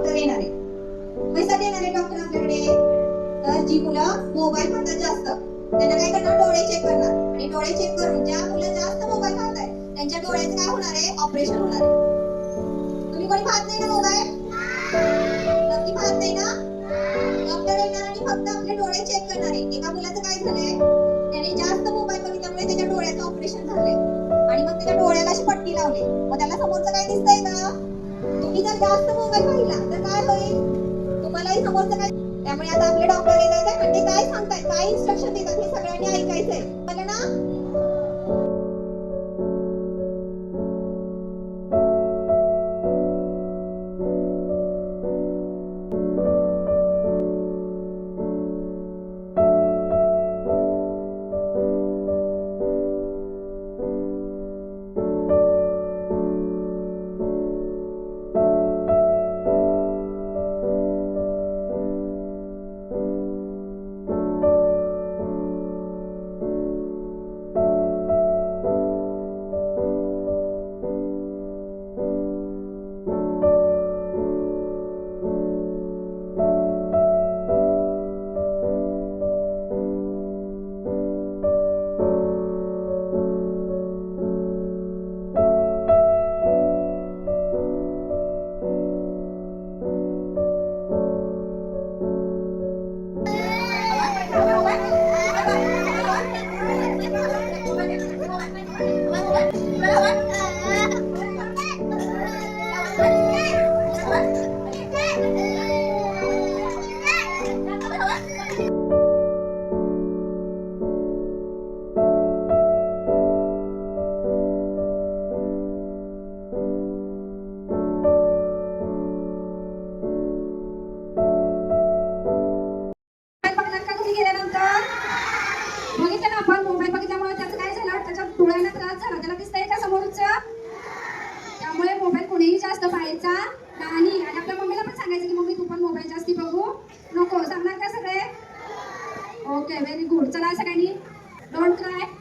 Doctor येणार आहे. कशासाठी येणार आहे डॉक्टर आपल्याकडे? तर जी मुलं मोबाईल पाहतात जास्त, त्यांना काय करणार? डोळे चेक करणार. आणि डोळे चेक करून ज्या मुलं जास्त मोबाईल पाहताय त्यांच्या डोळ्याचं काय होणार आहे? ऑपरेशन होणार आहे. तुम्ही कोणी पाहत नाही ना मोबाईल? नक्की पाहत नाही ना? डॉक्टर येणार आणि फक्त आपले डोळे चेक करणार आहे. एका मुलाचं काय झालंय? त्याने जास्त मोबाईल बघितल्यामुळे त्याच्या डोळ्याचं ऑपरेशन झालंय आणि मग त्याच्या डोळ्याला अशी पट्टी लावली. मग त्याला समोरचं काय दिसतंय का? तुम्ही जर जास्त मोबाईल पाहिला तर काय होईल? तुम्हालाही समोरचं काय? त्यामुळे आता आपले डॉक्टर येत आहेत आणि ते काय सांगतायत, काय इन्स्ट्रक्शन देतात हे सगळ्यांनी ऐकायचंय. मला ना बघितलं ना आपण मोबाईल बघितल्यामुळे त्याचं काय झालं? त्याच्या डोळ्यांना त्रास झाला. त्याला दिसतंय का समोरचं? त्यामुळे मोबाईल कोणीही जास्त पाहायचा नाही. आणि आपल्या मम्मीला पण सांगायचं की मम्मी तू पण मोबाईल जास्ती बघू नको. सांगणार का सगळे? Okay, very good. चला सगळ्यांनी डोंट क्राय.